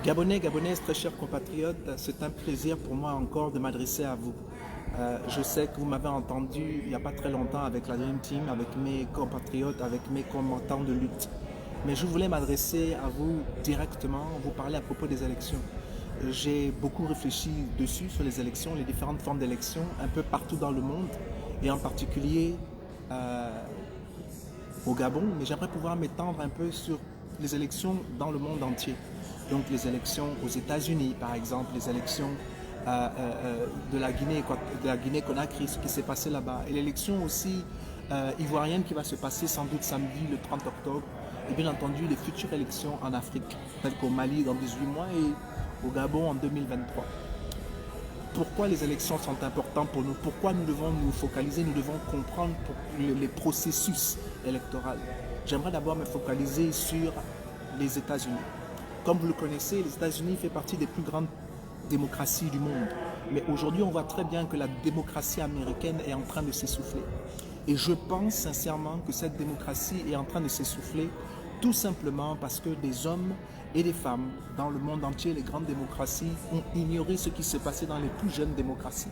Gabonais, Gabonaises, très chers compatriotes, c'est un plaisir pour moi encore de m'adresser à vous. Je sais que vous m'avez entendu il n'y a pas très longtemps avec la Dream Team, avec mes compatriotes, avec mes combattants de lutte. Mais je voulais m'adresser à vous directement, vous parler à propos des élections. J'ai beaucoup réfléchi dessus, sur les élections, les différentes formes d'élections, un peu partout dans le monde, et en particulier euh, au Gabon, mais j'aimerais pouvoir m'étendre un peu sur les élections dans le monde entier. Donc les élections aux États-Unis, par exemple, les élections de la Guinée-Conakry, ce qui s'est passé là-bas, et l'élection aussi ivoirienne qui va se passer sans doute samedi le 30 octobre, et bien entendu les futures élections en Afrique, telles qu'au Mali dans 18 mois et au Gabon en 2023. Pourquoi les élections sont importantes pour nous? Pourquoi nous devons nous focaliser? Nous devons comprendre les processus électoraux. J'aimerais d'abord me focaliser sur les États-Unis. Comme vous le connaissez, les États-Unis font partie des plus grandes démocraties du monde. Mais aujourd'hui, on voit très bien que la démocratie américaine est en train de s'essouffler. Et je pense sincèrement que cette démocratie est en train de s'essouffler tout simplement parce que des hommes et des femmes dans le monde entier, les grandes démocraties, ont ignoré ce qui se passait dans les plus jeunes démocraties.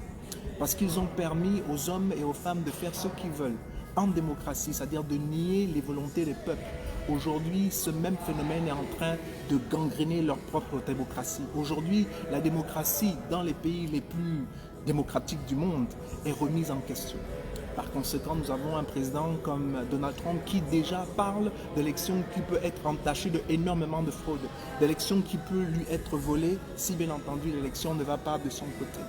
Parce qu'ils ont permis aux hommes et aux femmes de faire ce qu'ils veulent en démocratie, c'est-à-dire de nier les volontés des peuples. Aujourd'hui, ce même phénomène est en train de gangréner leur propre démocratie. Aujourd'hui, la démocratie dans les pays les plus démocratiques du monde est remise en question. Par conséquent, nous avons un président comme Donald Trump qui déjà parle d'élections qui peut être entachée d'énormément de fraude, d'élections qui peut lui être volée si bien entendu l'élection ne va pas de son côté.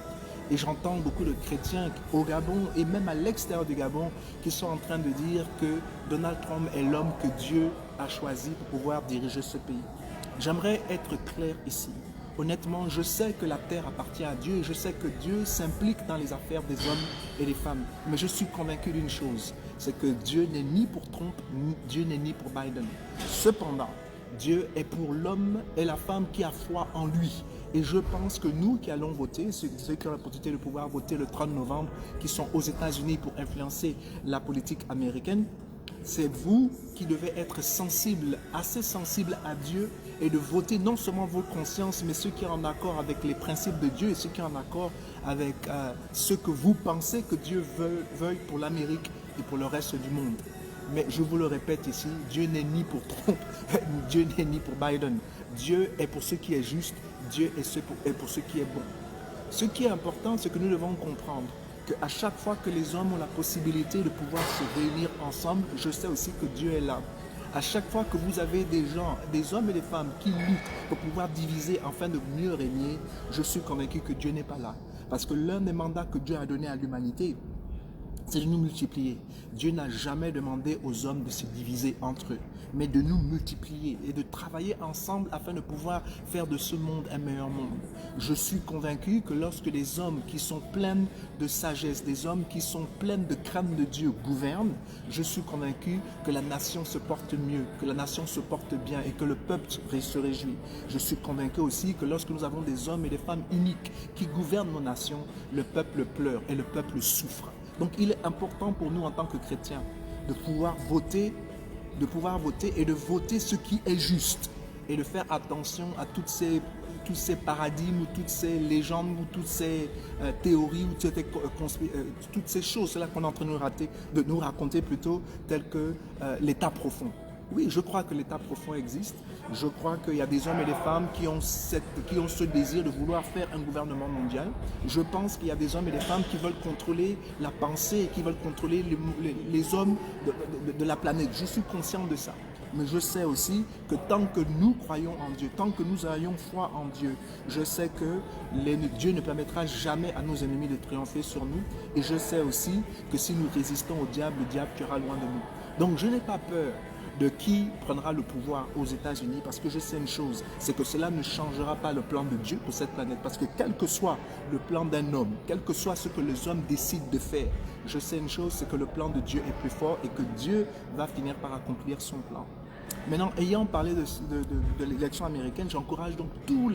Et j'entends beaucoup de chrétiens au Gabon et même à l'extérieur du Gabon qui sont en train de dire que Donald Trump est l'homme que Dieu a choisi pour pouvoir diriger ce pays. J'aimerais être clair ici. Honnêtement, je sais que la terre appartient à Dieu et je sais que Dieu s'implique dans les affaires des hommes et des femmes. Mais je suis convaincu d'une chose, c'est que Dieu n'est ni pour Trump, Dieu n'est ni pour Biden. Cependant, Dieu est pour l'homme et la femme qui a foi en lui. Et je pense que nous qui allons voter, ceux qui ont la possibilité de pouvoir voter le 30 novembre, qui sont aux États-Unis pour influencer la politique américaine, c'est vous qui devez être sensible, assez sensible à Dieu et de voter non seulement vos consciences, mais ceux qui sont en accord avec les principes de Dieu et ceux qui sont en accord avec ce que vous pensez que Dieu veuille pour l'Amérique et pour le reste du monde. Mais je vous le répète ici, Dieu n'est ni pour Trump, Dieu n'est ni pour Biden. Dieu est pour ce qui est juste, Dieu est pour ce qui est bon. Ce qui est important, c'est que nous devons comprendre qu'à chaque fois que les hommes ont la possibilité de pouvoir se réunir ensemble, je sais aussi que Dieu est là. À chaque fois que vous avez des gens, des hommes et des femmes qui luttent pour pouvoir diviser afin de mieux régner, je suis convaincu que Dieu n'est pas là. Parce que l'un des mandats que Dieu a donné à l'humanité, c'est de nous multiplier. Dieu n'a jamais demandé aux hommes de se diviser entre eux, mais de nous multiplier et de travailler ensemble afin de pouvoir faire de ce monde un meilleur monde. Je suis convaincu que lorsque les hommes qui sont pleins de sagesse, des hommes qui sont pleins de crainte de Dieu gouvernent, je suis convaincu que la nation se porte mieux, que la nation se porte bien et que le peuple se réjouit. Je suis convaincu aussi que lorsque nous avons des hommes et des femmes uniques qui gouvernent nos nations, le peuple pleure et le peuple souffre. Donc il est important pour nous en tant que chrétiens de pouvoir voter et de voter ce qui est juste et de faire attention à tous ces paradigmes ou toutes ces légendes ou toutes ces théories ou toutes ces choses-là qu'on est en train de nous raconter plutôt, telles que l'état profond. Oui, je crois que l'état profond existe. Je crois qu'il y a des hommes et des femmes qui ont ce désir de vouloir faire un gouvernement mondial. Je pense qu'il y a des hommes et des femmes qui veulent contrôler la pensée et qui veulent contrôler les hommes de la planète. Je suis conscient de ça. Mais je sais aussi que tant que nous croyons en Dieu, tant que nous ayons foi en Dieu, je sais que Dieu ne permettra jamais à nos ennemis de triompher sur nous. Et je sais aussi que si nous résistons au diable, le diable tuera loin de nous. Donc je n'ai pas peur de qui prendra le pouvoir aux États-Unis, parce que je sais une chose, c'est que cela ne changera pas le plan de Dieu pour cette planète, parce que quel que soit le plan d'un homme, quel que soit ce que les hommes décident de faire, je sais une chose, c'est que le plan de Dieu est plus fort et que Dieu va finir par accomplir son plan. Maintenant, ayant parlé de l'élection américaine, j'encourage donc tous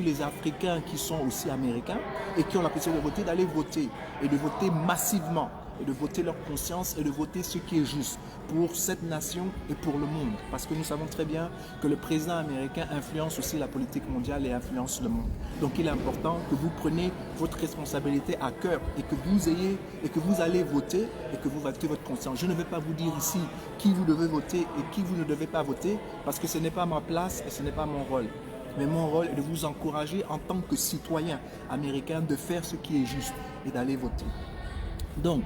les Africains qui sont aussi américains et qui ont la possibilité de voter, d'aller voter et de voter massivement. et de voter leur conscience et de voter ce qui est juste pour cette nation et pour le monde. Parce que nous savons très bien que le président américain influence aussi la politique mondiale et influence le monde. Donc il est important que vous preniez votre responsabilité à cœur et que vous allez voter et que vous votez votre conscience. Je ne vais pas vous dire ici qui vous devez voter et qui vous ne devez pas voter parce que ce n'est pas ma place et ce n'est pas mon rôle. Mais mon rôle est de vous encourager en tant que citoyen américain de faire ce qui est juste et d'aller voter. Donc,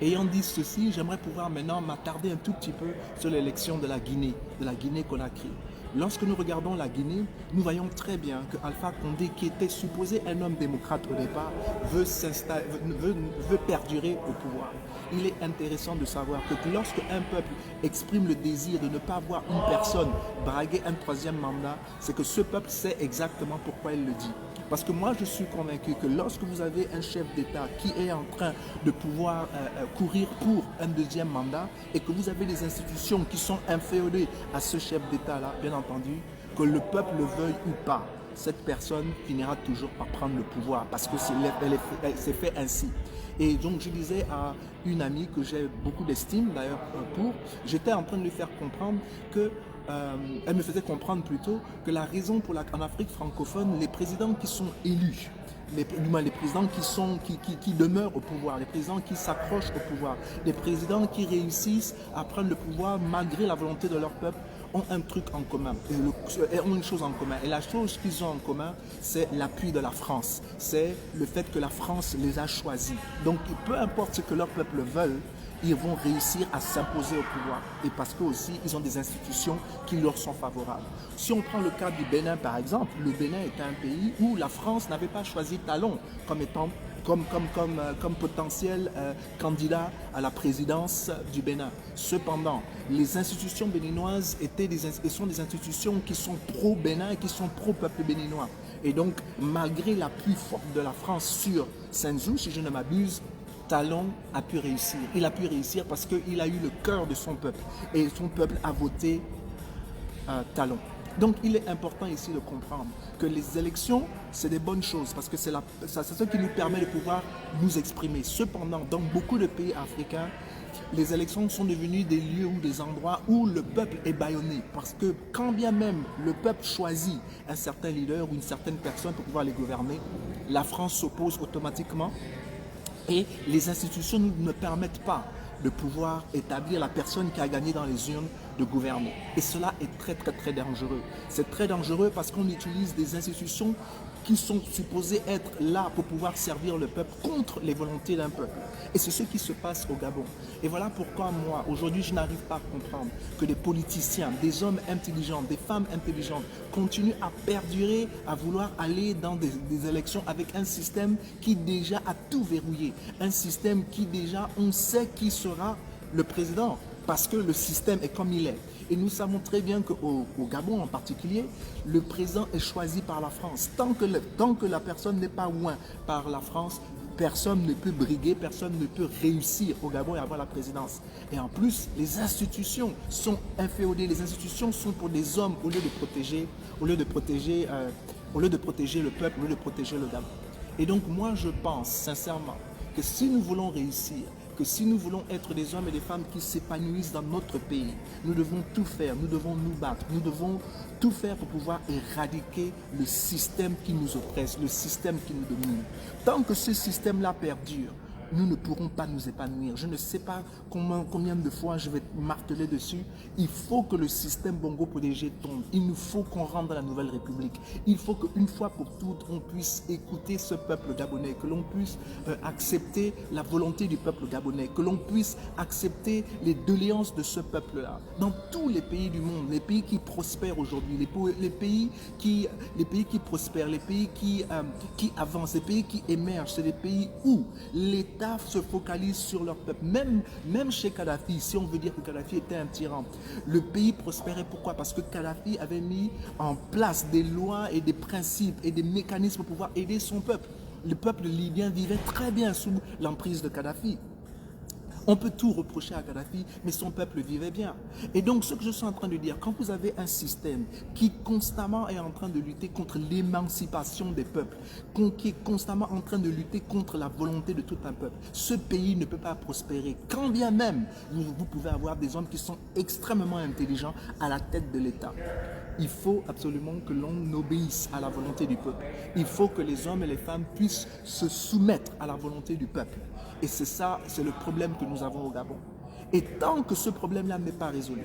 ayant dit ceci, j'aimerais pouvoir maintenant m'attarder un tout petit peu sur l'élection de la Guinée-Conakry. Lorsque nous regardons la Guinée, nous voyons très bien que Alpha Condé, qui était supposé un homme démocrate au départ, veut perdurer au pouvoir. Il est intéressant de savoir que lorsque un peuple exprime le désir de ne pas voir une personne braguer un troisième mandat, c'est que ce peuple sait exactement pourquoi il le dit. Parce que moi, je suis convaincu que lorsque vous avez un chef d'État qui est en train de pouvoir courir pour un deuxième mandat et que vous avez des institutions qui sont inféodées à ce chef d'État-là, bien entendu, que le peuple le veuille ou pas, cette personne finira toujours par prendre le pouvoir parce que c'est fait ainsi. Et donc, je disais à une amie que j'ai beaucoup d'estime d'ailleurs j'étais en train de lui faire comprendre que elle me faisait comprendre plutôt que la raison pour laquelle en Afrique francophone, les présidents qui sont élus, les présidents qui demeurent au pouvoir, les présidents qui s'accrochent au pouvoir, les présidents qui réussissent à prendre le pouvoir malgré la volonté de leur peuple, ont un truc en commun, ont une chose en commun. Et la chose qu'ils ont en commun, c'est l'appui de la France. C'est le fait que la France les a choisis. Donc, peu importe ce que leur peuple veut, ils vont réussir à s'imposer au pouvoir. Et parce que aussi, ils ont des institutions qui leur sont favorables. Si on prend le cas du Bénin, par exemple, le Bénin est un pays où la France n'avait pas choisi Talon comme potentiel candidat à la présidence du Bénin. Cependant, les institutions béninoises sont des institutions qui sont pro-Bénin et qui sont pro-peuple béninois. Et donc, malgré l'appui fort de la France sur Senzou, si je ne m'abuse, Talon a pu réussir. Il a pu réussir parce qu'il a eu le cœur de son peuple. Et son peuple a voté Talon. Donc, il est important ici de comprendre que les élections, c'est des bonnes choses parce que c'est ce qui nous permet de pouvoir nous exprimer. Cependant, dans beaucoup de pays africains, les élections sont devenues des lieux ou des endroits où le peuple est bâillonné. Parce que quand bien même le peuple choisit un certain leader ou une certaine personne pour pouvoir les gouverner, la France s'oppose automatiquement et les institutions ne permettent pas de pouvoir établir la personne qui a gagné dans les urnes de gouverner. Et cela est très très très dangereux. C'est très dangereux parce qu'on utilise des institutions qui sont supposées être là pour pouvoir servir le peuple contre les volontés d'un peuple. Et c'est ce qui se passe au Gabon. Et voilà pourquoi moi, aujourd'hui, je n'arrive pas à comprendre que des politiciens, des hommes intelligents, des femmes intelligentes continuent à perdurer, à vouloir aller dans des élections avec un système qui déjà a tout verrouillé. Un système qui déjà, on sait qui sera le président parce que le système est comme il est. Et nous savons très bien qu'au Gabon en particulier, le président est choisi par la France. Tant que la personne n'est pas loin par la France, personne ne peut briguer, personne ne peut réussir au Gabon et avoir la présidence. Et en plus, les institutions sont inféodées. Les institutions sont pour des hommes au lieu de protéger le peuple, au lieu de protéger le Gabon. Et donc moi je pense sincèrement que si nous voulons réussir, que si nous voulons être des hommes et des femmes qui s'épanouissent dans notre pays, nous devons tout faire, nous devons nous battre, nous devons tout faire pour pouvoir éradiquer le système qui nous oppresse, le système qui nous domine. Tant que ce système-là perdure, nous ne pourrons pas nous épanouir. Je ne sais pas combien de fois je vais marteler dessus. Il faut que le système Bongo Podégé tombe. Il nous faut qu'on rentre dans la nouvelle République. Il faut qu'une fois pour toutes, on puisse écouter ce peuple gabonais, que l'on puisse accepter la volonté du peuple gabonais, que l'on puisse accepter les doléances de ce peuple-là. Dans tous les pays du monde, les pays qui prospèrent aujourd'hui, les pays qui prospèrent, les pays qui avancent, les pays qui émergent, c'est des pays où l'État se focalise sur leur peuple. Même chez Kadhafi, si on veut dire que Kadhafi était un tyran, le pays prospérait. Pourquoi? Parce que Kadhafi avait mis en place des lois et des principes et des mécanismes pour pouvoir aider son peuple. Le peuple libyen vivait très bien sous l'emprise de Kadhafi. On peut tout reprocher à Kadhafi, mais son peuple vivait bien. Et donc, ce que je suis en train de dire, quand vous avez un système qui constamment est en train de lutter contre l'émancipation des peuples, qui est constamment en train de lutter contre la volonté de tout un peuple, ce pays ne peut pas prospérer. Quand bien même vous pouvez avoir des hommes qui sont extrêmement intelligents à la tête de l'État. Il faut absolument que l'on obéisse à la volonté du peuple. Il faut que les hommes et les femmes puissent se soumettre à la volonté du peuple. Et c'est ça, c'est le problème que nous avons au Gabon. Et tant que ce problème-là n'est pas résolu,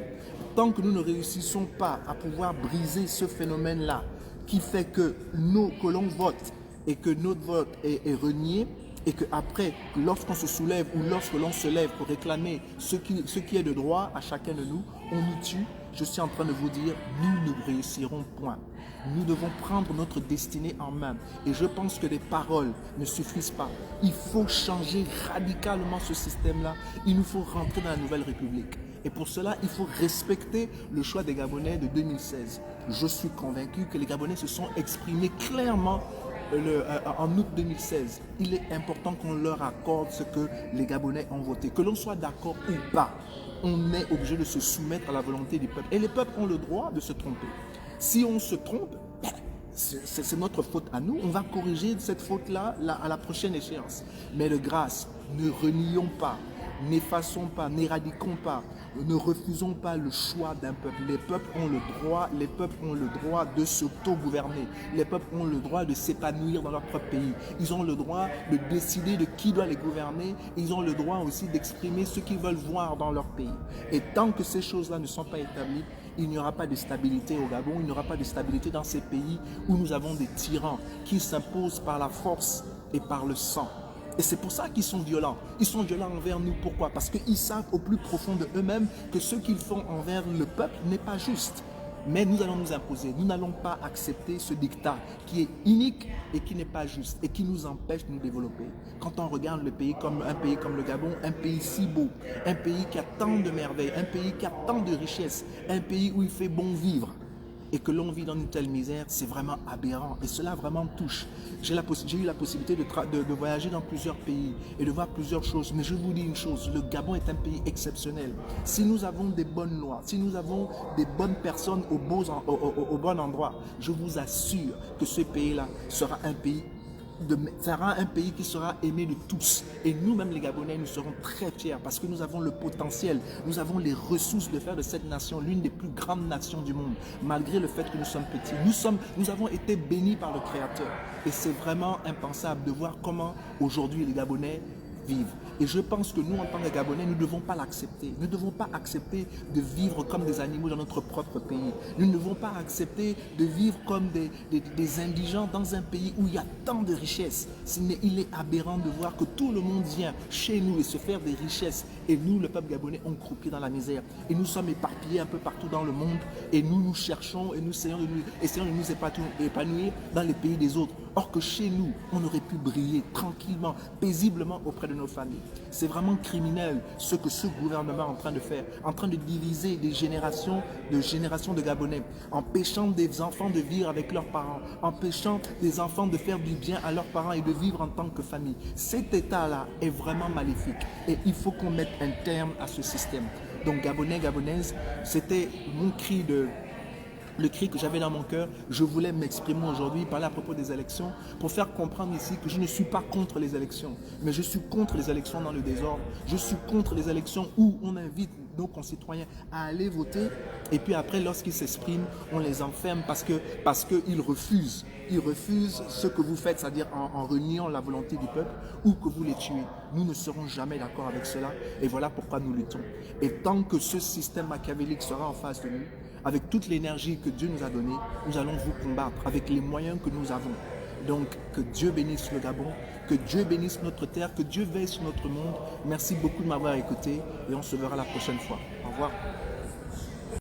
tant que nous ne réussissons pas à pouvoir briser ce phénomène-là, qui fait que l'on vote et que notre vote est renié, et qu'après, lorsqu'on se soulève ou lorsque l'on se lève pour réclamer ce qui est de droit à chacun de nous, on nous tue, je suis en train de vous dire, nous ne réussirons point. Nous devons prendre notre destinée en main. Et je pense que les paroles ne suffisent pas. Il faut changer radicalement ce système-là. Il nous faut rentrer dans la nouvelle République. Et pour cela, il faut respecter le choix des Gabonais de 2016. Je suis convaincu que les Gabonais se sont exprimés clairement en août 2016. Il est important qu'on leur accorde ce que les Gabonais ont voté. Que l'on soit d'accord ou pas, on est obligé de se soumettre à la volonté du peuple. Et les peuples ont le droit de se tromper. Si on se trompe, c'est notre faute à nous. On va corriger cette faute-là à la prochaine échéance. Mais de grâce, ne renions pas, n'effaçons pas, n'éradiquons pas, ne refusons pas le choix d'un peuple. Les peuples ont le droit de s'auto-gouverner. Les peuples ont le droit de s'épanouir dans leur propre pays. Ils ont le droit de décider de qui doit les gouverner. Ils ont le droit aussi d'exprimer ce qu'ils veulent voir dans leur pays. Et tant que ces choses-là ne sont pas établies, il n'y aura pas de stabilité au Gabon, il n'y aura pas de stabilité dans ces pays où nous avons des tyrans qui s'imposent par la force et par le sang. Et c'est pour ça qu'ils sont violents. Ils sont violents envers nous. Pourquoi? Parce qu'ils savent au plus profond de eux-mêmes que ce qu'ils font envers le peuple n'est pas juste. Mais nous allons nous imposer. Nous n'allons pas accepter ce dictat qui est inique et qui n'est pas juste et qui nous empêche de nous développer. Quand on regarde un pays comme le Gabon, un pays si beau, un pays qui a tant de merveilles, un pays qui a tant de richesses, un pays où il fait bon vivre, et que l'on vit dans une telle misère, c'est vraiment aberrant. Et cela vraiment touche. J'ai eu la possibilité de voyager dans plusieurs pays et de voir plusieurs choses. Mais je vous dis une chose, le Gabon est un pays exceptionnel. Si nous avons des bonnes lois, si nous avons des bonnes personnes au bon endroit, je vous assure que ce pays-là sera un pays qui sera aimé de tous. Et nous-mêmes les Gabonais, nous serons très fiers parce que nous avons le potentiel, nous avons les ressources de faire de cette nation l'une des plus grandes nations du monde, malgré le fait que nous sommes petits. Nous avons été bénis par le Créateur. Et c'est vraiment impensable de voir comment aujourd'hui les Gabonais vivent. Et je pense que nous, en tant que Gabonais, nous ne devons pas l'accepter. Nous ne devons pas accepter de vivre comme des animaux dans notre propre pays. Nous ne devons pas accepter de vivre comme des indigents dans un pays où il y a tant de richesses. Il est aberrant de voir que tout le monde vient chez nous et se faire des richesses. Et nous, le peuple gabonais, on croupit dans la misère. Et nous sommes éparpillés un peu partout dans le monde. Et nous cherchons et nous essayons de nous épanouir dans les pays des autres. Or que chez nous, on aurait pu briller tranquillement, paisiblement auprès de nos familles. C'est vraiment criminel ce que ce gouvernement est en train de faire, en train de diviser des générations de Gabonais, empêchant des enfants de vivre avec leurs parents, empêchant des enfants de faire du bien à leurs parents et de vivre en tant que famille. Cet état-là est vraiment maléfique et il faut qu'on mette un terme à ce système. Donc Gabonais, Gabonaises, c'était mon cri le cri que j'avais dans mon cœur. Je voulais m'exprimer aujourd'hui, parler à propos des élections, pour faire comprendre ici que je ne suis pas contre les élections, mais je suis contre les élections dans le désordre. Je suis contre les élections où on invite nos concitoyens à aller voter et puis après, lorsqu'ils s'expriment, on les enferme parce qu'ils refusent. Ils refusent ce que vous faites, c'est-à-dire en reniant la volonté du peuple ou que vous les tuez. Nous ne serons jamais d'accord avec cela et voilà pourquoi nous luttons. Et tant que ce système machiavélique sera en face de nous, avec toute l'énergie que Dieu nous a donnée, nous allons vous combattre avec les moyens que nous avons. Donc, que Dieu bénisse le Gabon, que Dieu bénisse notre terre, que Dieu veille sur notre monde. Merci beaucoup de m'avoir écouté et on se verra la prochaine fois. Au revoir.